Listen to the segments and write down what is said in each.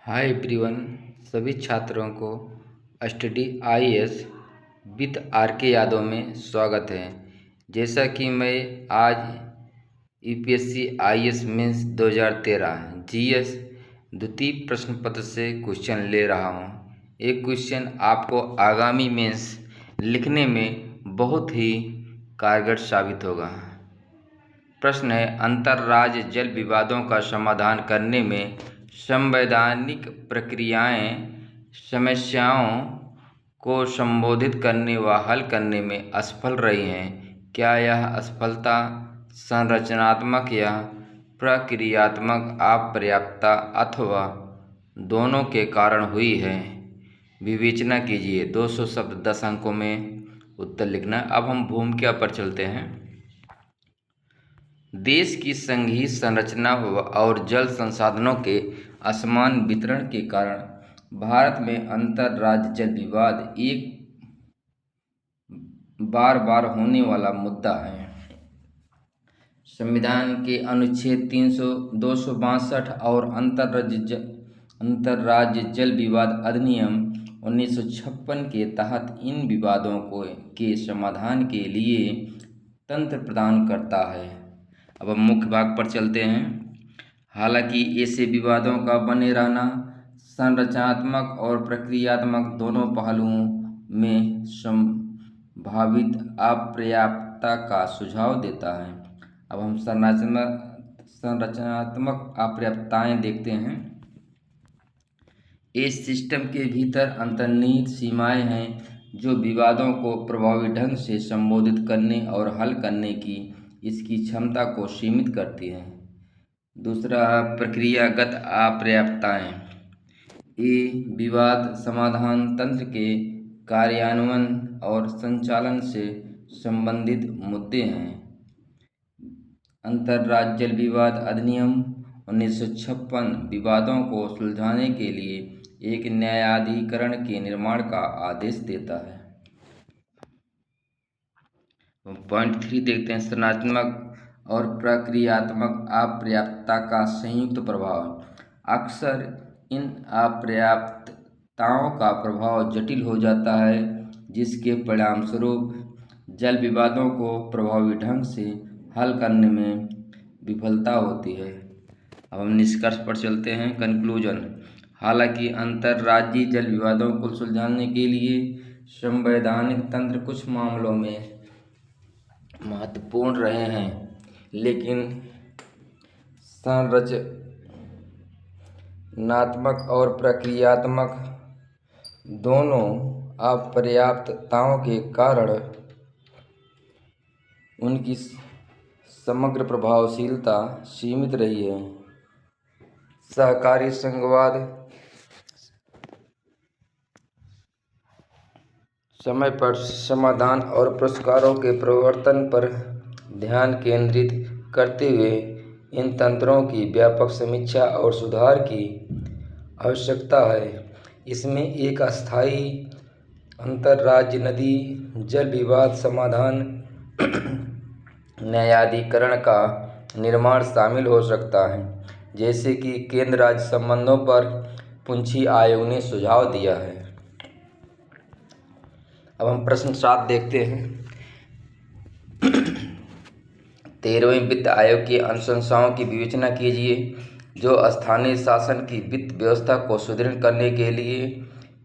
Hi everyone. सभी छात्रों को स्टडी आईएएस विद आर के यादव में स्वागत है। जैसा कि मैं आज यूपीएससी आईएएस मेंस 2013 जीएस द्वितीय प्रश्न पत्र से क्वेश्चन ले रहा हूं। एक क्वेश्चन आपको आगामी मेंस लिखने में बहुत ही कारगर साबित होगा। प्रश्न है, अंतर्राज्य जल विवादों का समाधान करने में संवैधानिक प्रक्रियाएं समस्याओं को संबोधित करने व हल करने में असफल रही हैं। क्या यह असफलता संरचनात्मक या प्रक्रियात्मक अपर्याप्तता अथवा दोनों के कारण हुई है? विवेचना कीजिए। 200 शब्द 10 अंकों में उत्तर लिखना। अब हम भूमिका पर चलते हैं। देश की संघीय संरचना और जल संसाधनों के असमान वितरण के कारण भारत में अंतर्राज्य जल विवाद एक बार बार होने वाला मुद्दा है। संविधान के अनुच्छेद 262 और अंतर्राज्य जल विवाद अधिनियम 1956 के तहत इन विवादों के समाधान के लिए तंत्र प्रदान करता है। अब हम मुख्य भाग पर चलते हैं। हालांकि ऐसे विवादों का बने रहना संरचनात्मक और प्रक्रियात्मक दोनों पहलुओं में संभावित अपर्याप्तता का सुझाव देता है। अब हम संरचनात्मक अपर्याप्तताएं देखते हैं। इस सिस्टम के भीतर अंतर्निहित सीमाएं हैं जो विवादों को प्रभावी ढंग से संबोधित करने और हल करने की इसकी क्षमता को सीमित करती हैं। दूसरा, प्रक्रियागत अपर्याप्तताएं। ये विवाद समाधान तंत्र के कार्यान्वयन और संचालन से संबंधित मुद्दे हैं। अंतर्राज्य जल विवाद अधिनियम 1956 विवादों को सुलझाने के लिए एक न्यायाधिकरण के निर्माण का आदेश देता है। पॉइंट 3 देखते हैं। संरचनात्मक और प्रक्रियात्मक अपर्याप्तता का संयुक्त प्रभाव। अक्सर इन अपर्याप्तताओं का प्रभाव जटिल हो जाता है, जिसके परिणामस्वरूप जल विवादों को प्रभावी ढंग से हल करने में विफलता होती है। अब हम निष्कर्ष पर चलते हैं। कंक्लूजन। हालांकि अंतर्राज्यीय जल विवादों को सुलझाने के लिए संवैधानिक तंत्र कुछ मामलों में महत्वपूर्ण रहे हैं, लेकिन संरचनात्मक और प्रक्रियात्मक दोनों अपर्याप्तताओं के कारण उनकी समग्र प्रभावशीलता सीमित रही है। सहकारी संघवाद समय पर समाधान और पुरस्कारों के प्रवर्तन पर ध्यान केंद्रित करते हुए इन तंत्रों की व्यापक समीक्षा और सुधार की आवश्यकता है। इसमें एक अस्थायी अंतर्राज्य नदी जल विवाद समाधान न्यायाधिकरण का निर्माण शामिल हो सकता है, जैसे कि केंद्र राज्य संबंधों पर पुंछी आयोग ने सुझाव दिया है। अब हम प्रश्न 7 देखते हैं। 13वें वित्त आयोग की अनुशंसाओं की विवेचना कीजिए, जो स्थानीय शासन की वित्त व्यवस्था को सुदृढ़ करने के लिए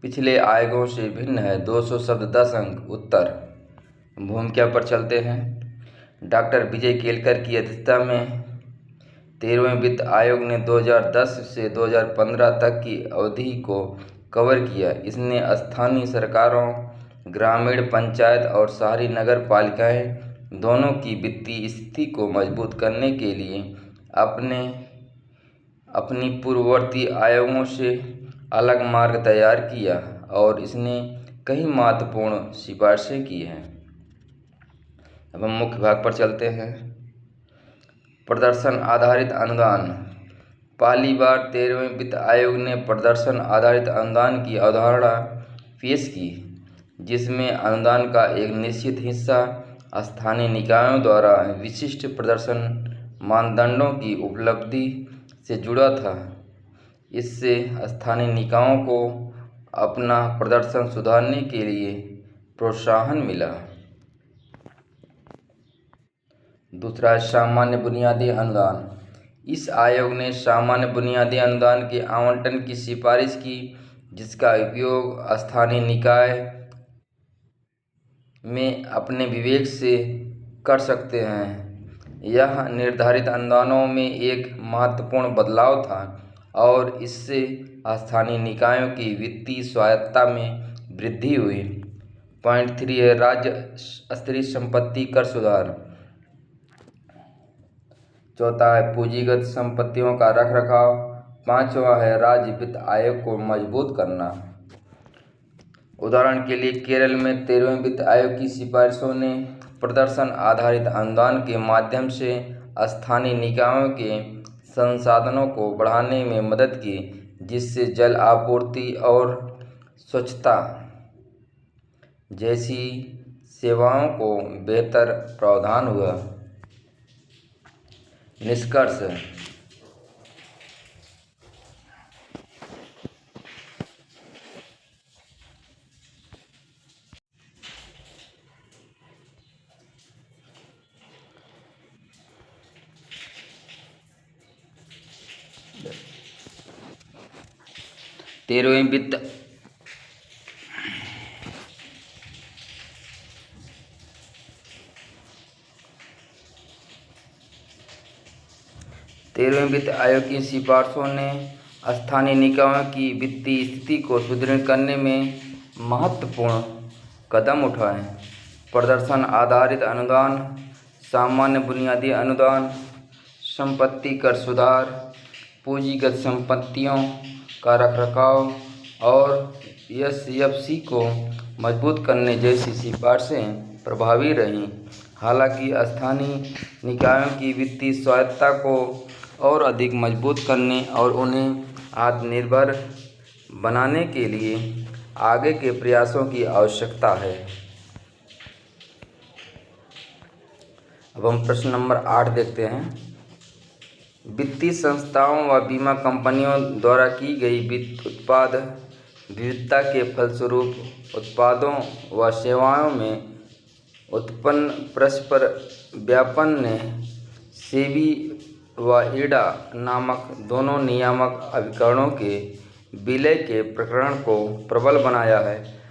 पिछले आयोगों से भिन्न है। 200 शब्द 10 अंक। उत्तर। भूमिका पर चलते हैं। डॉक्टर विजय केलकर की अध्यक्षता में 13वें वित्त आयोग ने 2010 से 2015 तक की अवधि को कवर किया। इसने स्थानीय सरकारों, ग्रामीण पंचायत और शहरी नगर पालिकाएं दोनों की वित्तीय स्थिति को मजबूत करने के लिए अपनी पूर्ववर्ती आयोगों से अलग मार्ग तैयार किया, और इसने कई महत्वपूर्ण सिफारिशें की हैं। अब हम मुख्य भाग पर चलते हैं। प्रदर्शन आधारित अनुदान। पहली बार 13वें वित्त आयोग ने प्रदर्शन आधारित अनुदान की अवधारणा पेश की, जिसमें अनुदान का एक निश्चित हिस्सा स्थानीय निकायों द्वारा विशिष्ट प्रदर्शन मानदंडों की उपलब्धि से जुड़ा था। इससे स्थानीय निकायों को अपना प्रदर्शन सुधारने के लिए प्रोत्साहन मिला। दूसरा, सामान्य बुनियादी अनुदान। इस आयोग ने सामान्य बुनियादी अनुदान के आवंटन की सिफारिश की, जिसका उपयोग स्थानीय निकाय में अपने विवेक से कर सकते हैं। यह निर्धारित अनुदानों में एक महत्वपूर्ण बदलाव था और इससे स्थानीय निकायों की वित्तीय स्वायत्तता में वृद्धि हुई। पॉइंट 3 है राज्य स्तरीय संपत्ति कर सुधार। चौथा है पूंजीगत संपत्तियों का रखरखाव। पांचवा है राज्य वित्त आयोग को मजबूत करना। उदाहरण के लिए केरल में 13वें वित्त आयोग की सिफारिशों ने प्रदर्शन आधारित अनुदान के माध्यम से स्थानीय निकायों के संसाधनों को बढ़ाने में मदद की, जिससे जल आपूर्ति और स्वच्छता जैसी सेवाओं को बेहतर प्रावधान हुआ। निष्कर्ष। तेरहवें वित्त आयोग की सिफारिशों ने स्थानीय निकायों की वित्तीय स्थिति को सुदृढ़ करने में महत्वपूर्ण कदम उठाए। प्रदर्शन आधारित अनुदान, सामान्य बुनियादी अनुदान, संपत्ति कर सुधार, पूंजीगत संपत्तियों का रखरखाव और एसएफसी को मजबूत करने जैसी सिफारिशें प्रभावी रहीं। हालांकि स्थानीय निकायों की वित्तीय स्वायत्तता को और अधिक मजबूत करने और उन्हें आत्मनिर्भर बनाने के लिए आगे के प्रयासों की आवश्यकता है। अब हम प्रश्न नंबर 8 देखते हैं। वित्तीय संस्थाओं व बीमा कंपनियों द्वारा की गई वित्त उत्पाद विविधता के फलस्वरूप उत्पादों व सेवाओं में उत्पन्न परस्पर व्यापन ने सेबी व इरडा नामक दोनों नियामक अभिकरणों के विलय के प्रकरण को प्रबल बनाया है।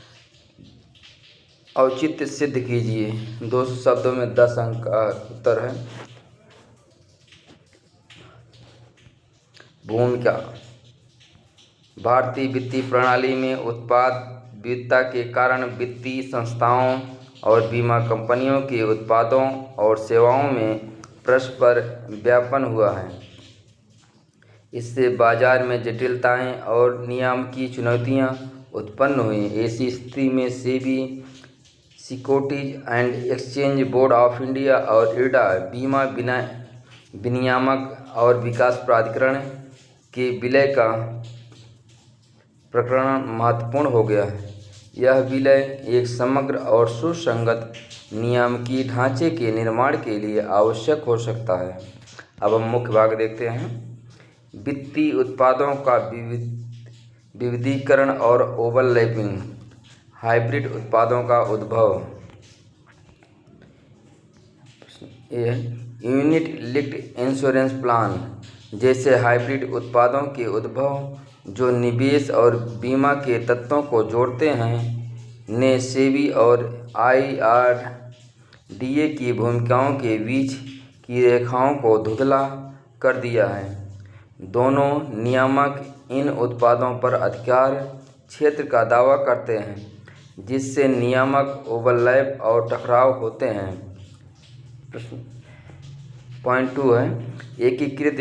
औचित्य सिद्ध कीजिए। 200 शब्दों में 10 अंक का उत्तर है। भूमिका। भारतीय वित्तीय प्रणाली में उत्पाद विविधता के कारण वित्तीय संस्थाओं और बीमा कंपनियों के उत्पादों और सेवाओं में परस्पर व्यापन हुआ है। इससे बाजार में जटिलताएं और नियामकीय चुनौतियां उत्पन्न हुई। ऐसी स्थिति में SEBI, securities and exchange board of India और इरडा बीमा विनियामक और विकास प्राधिकरण के विलय का प्रकरण महत्वपूर्ण हो गया है। यह विलय एक समग्र और सुसंगत नियामकीय ढांचे के निर्माण के लिए आवश्यक हो सकता है। अब हम मुख्य भाग देखते हैं। वित्तीय उत्पादों का विविधीकरण और ओवरलैपिंग। हाइब्रिड उत्पादों का उद्भव। यूनिट लिंक्ड इंश्योरेंस प्लान जैसे हाइब्रिड उत्पादों के उद्भव, जो निवेश और बीमा के तत्वों को जोड़ते हैं, ने सेबी और आईआरडीए की भूमिकाओं के बीच की रेखाओं को धुंधला कर दिया है। दोनों नियामक इन उत्पादों पर अधिकार क्षेत्र का दावा करते हैं, जिससे नियामक ओवरलैप और टकराव होते हैं। पॉइंट 2 है एकीकृत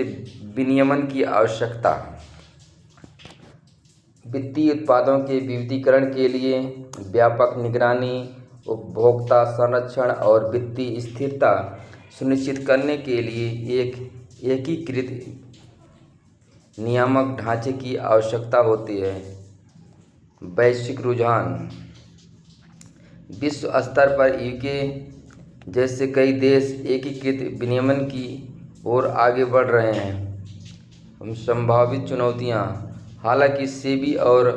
विनियमन की आवश्यकता। वित्तीय उत्पादों के विविधीकरण के लिए व्यापक निगरानी, उपभोक्ता संरक्षण और वित्तीय स्थिरता सुनिश्चित करने के लिए एक एकीकृत नियामक ढांचे की आवश्यकता होती है। वैश्विक रुझान। विश्व स्तर पर यूके जैसे कई देश एकीकृत विनियमन की ओर आगे बढ़ रहे हैं। संभावित चुनौतियां। हालांकि सेबी और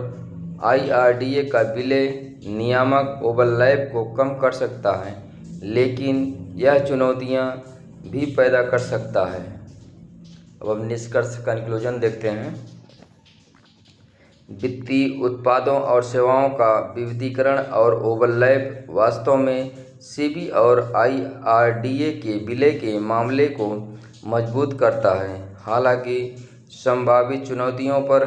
IRDA का विलय नियामक ओवरलैप को कम कर सकता है, लेकिन यह चुनौतियां भी पैदा कर सकता है। अब हम निष्कर्ष कंक्लूजन देखते हैं। वित्तीय उत्पादों और सेवाओं का विविधीकरण और ओवरलैप वास्तव में सेबी और IRDA के विलय के मामले को मजबूत करता है। हालांकि संभावित चुनौतियों पर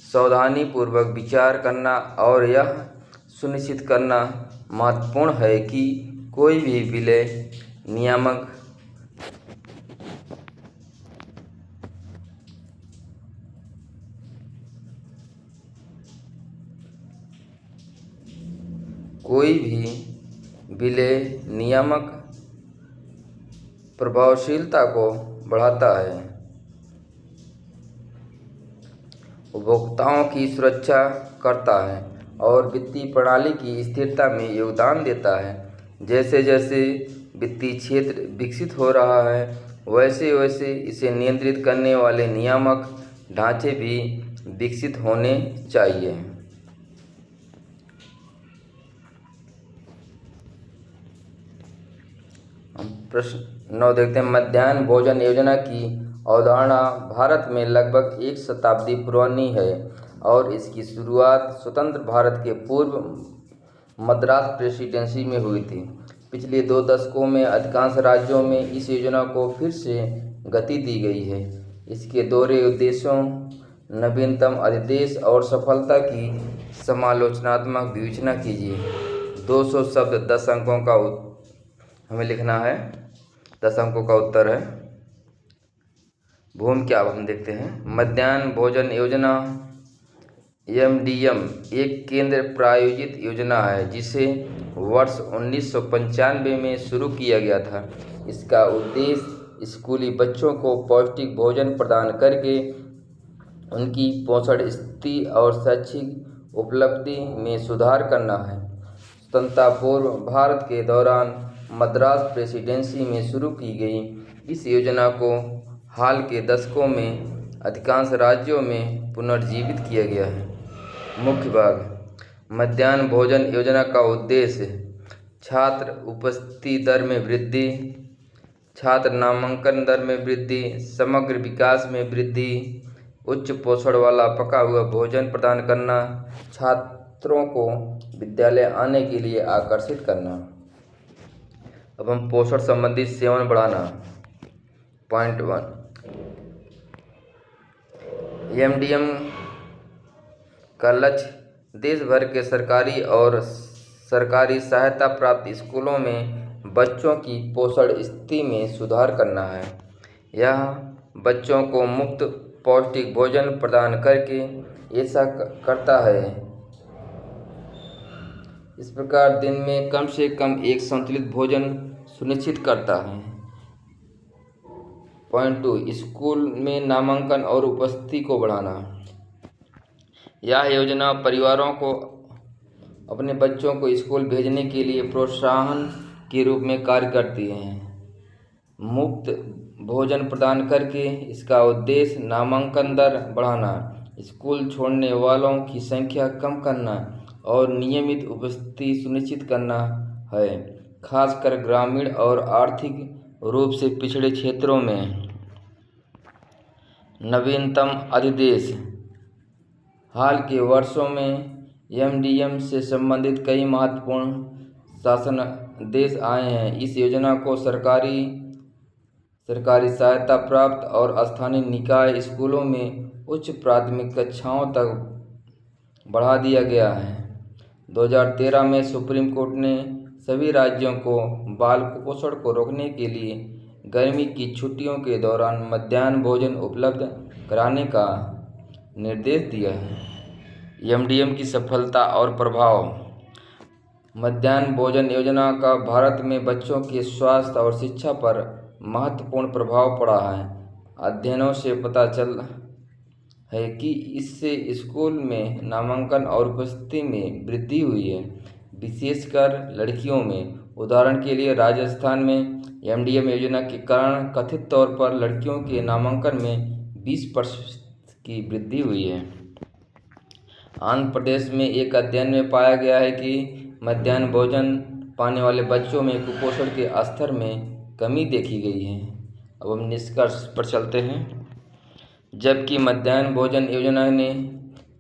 सावधानीपूर्वक विचार करना और यह सुनिश्चित करना महत्वपूर्ण है कि कोई भी विलय नियामक प्रभावशीलता को बढ़ाता है, उपभोक्ताओं की सुरक्षा करता है और वित्तीय प्रणाली की स्थिरता में योगदान देता है। जैसे जैसे वित्तीय क्षेत्र विकसित हो रहा है, वैसे वैसे इसे नियंत्रित करने वाले नियामक ढांचे भी विकसित होने चाहिए। हम प्रश्न 9 देखते हैं। मध्याह्न भोजन योजना की अवधारणा भारत में लगभग एक शताब्दी पुरानी है और इसकी शुरुआत स्वतंत्र भारत के पूर्व मद्रास प्रेसिडेंसी में हुई थी। पिछले 2 दशकों में अधिकांश राज्यों में इस योजना को फिर से गति दी गई है। इसके दोहरे उद्देश्यों, नवीनतम अधिदेश और सफलता की समालोचनात्मक विवेचना कीजिए। 200 शब्द 10 अंकों का हमें लिखना है। 10 अंकों का उत्तर है। भूमि क्या हम देखते हैं। मध्याह्न भोजन योजना MDM एक केंद्र प्रायोजित योजना है जिसे वर्ष 1995 में शुरू किया गया था। इसका उद्देश्य स्कूली बच्चों को पौष्टिक भोजन प्रदान करके उनकी पोषण स्थिति और शैक्षिक उपलब्धि में सुधार करना है। स्वतंत्रता पूर्व भारत के दौरान मद्रास प्रेसिडेंसी में शुरू की गई इस योजना को हाल के दशकों में अधिकांश राज्यों में पुनर्जीवित किया गया है। मुख्य भाग। मध्याह्न भोजन योजना का उद्देश्य छात्र उपस्थिति दर में वृद्धि, छात्र नामांकन दर में वृद्धि, समग्र विकास में वृद्धि, उच्च पोषण वाला पका हुआ भोजन प्रदान करना, छात्रों को विद्यालय आने के लिए आकर्षित करना। अब हम पोषण संबंधी सेवन बढ़ाना। पॉइंट 1। MDM का लक्ष्य देश भर के सरकारी और सरकारी सहायता प्राप्त स्कूलों में बच्चों की पोषण स्थिति में सुधार करना है। यह बच्चों को मुफ्त पौष्टिक भोजन प्रदान करके ऐसा करता है। इस प्रकार दिन में कम से कम एक संतुलित भोजन सुनिश्चित करता है। पॉइंट 2। स्कूल में नामांकन और उपस्थिति को बढ़ाना। यह योजना परिवारों को अपने बच्चों को स्कूल भेजने के लिए प्रोत्साहन के रूप में कार्य करती है। मुफ्त भोजन प्रदान करके इसका उद्देश्य नामांकन दर बढ़ाना, स्कूल छोड़ने वालों की संख्या कम करना और नियमित उपस्थिति सुनिश्चित करना है, खासकर ग्रामीण और आर्थिक रूप से पिछड़े क्षेत्रों में। नवीनतम अधिदेश। हाल के वर्षों में MDM से संबंधित कई महत्वपूर्ण शासनादेश आए हैं। इस योजना को सरकारी सहायता प्राप्त और स्थानीय निकाय स्कूलों में उच्च प्राथमिक कक्षाओं तक बढ़ा दिया गया है। 2013 में सुप्रीम कोर्ट ने सभी राज्यों को बाल कुपोषण को रोकने के लिए गर्मी की छुट्टियों के दौरान मध्याह्न भोजन उपलब्ध कराने का निर्देश दिया है। MDM की सफलता और प्रभाव। मध्याह्न भोजन योजना का भारत में बच्चों के स्वास्थ्य और शिक्षा पर महत्वपूर्ण प्रभाव पड़ा है। अध्ययनों से पता चल है कि इससे स्कूल में नामांकन और उपस्थिति में वृद्धि हुई है, विशेषकर लड़कियों में। उदाहरण के लिए राजस्थान में MDM योजना के कारण कथित तौर पर लड़कियों के नामांकन में 20% की वृद्धि हुई है। आंध्र प्रदेश में एक अध्ययन में पाया गया है कि मध्याह्न भोजन पाने वाले बच्चों में कुपोषण के स्तर में कमी देखी गई है। अब हम निष्कर्ष पर चलते हैं। जबकि मध्याह्न भोजन योजना ने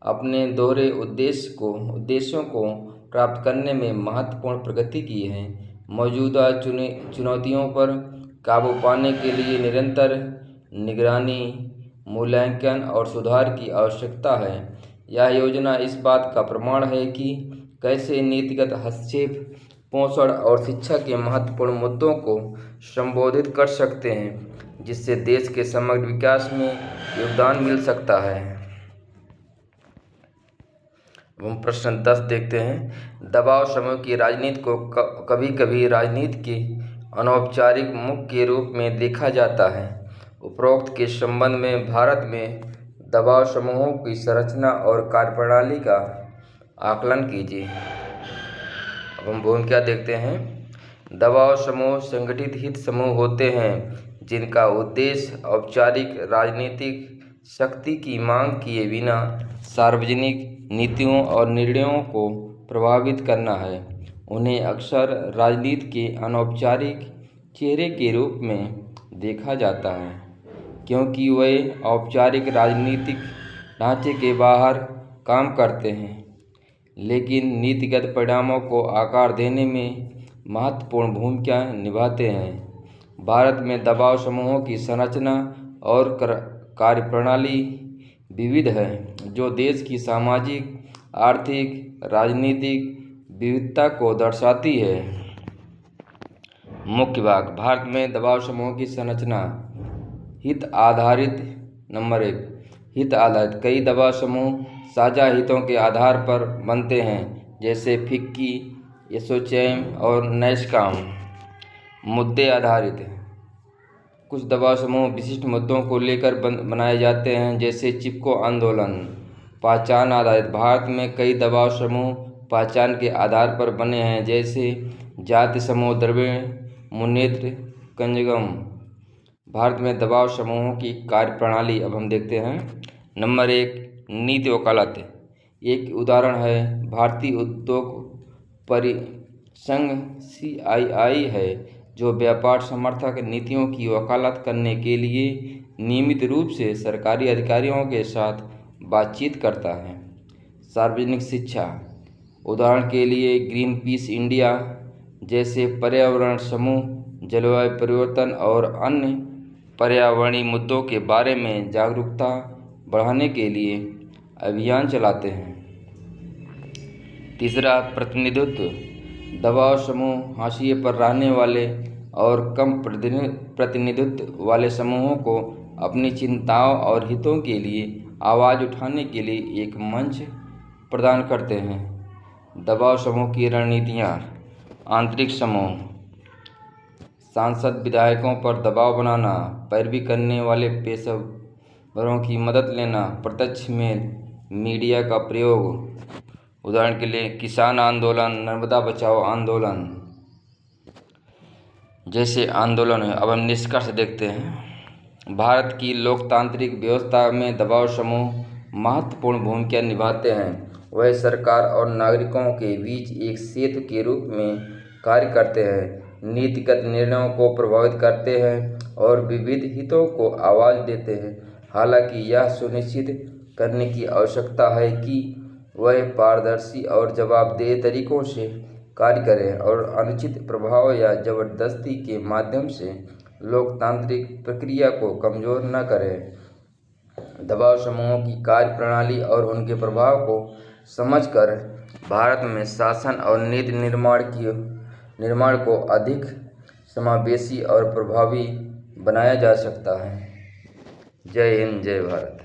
अपने दोहरे उद्देश्यों को प्राप्त करने में महत्वपूर्ण प्रगति की है, मौजूदा चुनौतियों पर काबू पाने के लिए निरंतर निगरानी, मूल्यांकन और सुधार की आवश्यकता है। यह योजना इस बात का प्रमाण है कि कैसे नीतिगत हस्तक्षेप पोषण और शिक्षा के महत्वपूर्ण मुद्दों को संबोधित कर सकते हैं, जिससे देश के समग्र विकास में योगदान मिल सकता है। हम प्रश्न 10 देखते हैं। दबाव समूह की राजनीति को कभी कभी राजनीति के अनौपचारिक मुख के रूप में देखा जाता है। उपरोक्त के संबंध में भारत में दबाव समूहों की संरचना और कार्यप्रणाली का आकलन कीजिए। अब हम भूमिका देखते हैं। दबाव समूह संगठित हित समूह होते हैं जिनका उद्देश्य औपचारिक राजनीतिक शक्ति की मांग किए बिना सार्वजनिक नीतियों और निर्णयों को प्रभावित करना है। उन्हें अक्सर राजनीति के अनौपचारिक चेहरे के रूप में देखा जाता है, क्योंकि वे औपचारिक राजनीतिक ढांचे के बाहर काम करते हैं, लेकिन नीतिगत परिणामों को आकार देने में महत्वपूर्ण भूमिका निभाते हैं। भारत में दबाव समूहों की संरचना और कार्यप्रणाली विविध है, जो देश की सामाजिक, आर्थिक, राजनीतिक विविधता को दर्शाती है। मुख्य भाग। भारत में दबाव समूहों की संरचना। हित आधारित। नंबर 1, हित आधारित। कई दबाव समूह साझा हितों के आधार पर बनते हैं, जैसे फिक्की, एसोचैम और नैस्कॉम। मुद्दे आधारित। कुछ दबाव समूह विशिष्ट मुद्दों को लेकर बनाए जाते हैं, जैसे चिपको आंदोलन। पहचान आधारित। भारत में कई दबाव समूह पहचान के आधार पर बने हैं, जैसे जाति समूह द्रविड़ मुनेत्र कंजगम। भारत में दबाव समूहों की कार्यप्रणाली अब हम देखते हैं। नंबर 1, नीति वकालत। एक उदाहरण है भारतीय उद्योग परिसंघ CII है, जो व्यापार समर्थक नीतियों की वकालत करने के लिए नियमित रूप से सरकारी अधिकारियों के साथ बातचीत करता है। सार्वजनिक शिक्षा। उदाहरण के लिए ग्रीन पीस इंडिया जैसे पर्यावरण समूह जलवायु परिवर्तन और अन्य पर्यावरणीय मुद्दों के बारे में जागरूकता बढ़ाने के लिए अभियान चलाते हैं। तीसरा, प्रतिनिधित्व। दबाव समूह हाशिए पर रहने वाले और कम प्रतिनिधित्व वाले समूहों को अपनी चिंताओं और हितों के लिए आवाज़ उठाने के लिए एक मंच प्रदान करते हैं। दबाव समूह की रणनीतियाँ। आंतरिक समूह। सांसद विधायकों पर दबाव बनाना, पैरवी करने वाले पेशेवरों की मदद लेना, प्रत्यक्ष मेल मीडिया का प्रयोग। उदाहरण के लिए किसान आंदोलन, नर्मदा बचाओ आंदोलन जैसे आंदोलन है। अब हम निष्कर्ष देखते हैं। भारत की लोकतांत्रिक व्यवस्था में दबाव समूह महत्वपूर्ण भूमिका निभाते हैं। वह सरकार और नागरिकों के बीच एक सेतु के रूप में कार्य करते हैं, नीतिगत निर्णयों को प्रभावित करते हैं और विविध हितों को आवाज़ देते हैं। हालांकि यह सुनिश्चित करने की आवश्यकता है कि वह पारदर्शी और जवाबदेह तरीकों से कार्य करें और अनुचित प्रभाव या जबरदस्ती के माध्यम से लोकतांत्रिक प्रक्रिया को कमज़ोर न करें। दबाव समूहों की कार्यप्रणाली और उनके प्रभाव को समझकर भारत में शासन और नीति निर्माण को अधिक समावेशी और प्रभावी बनाया जा सकता है। जय हिंद, जय भारत।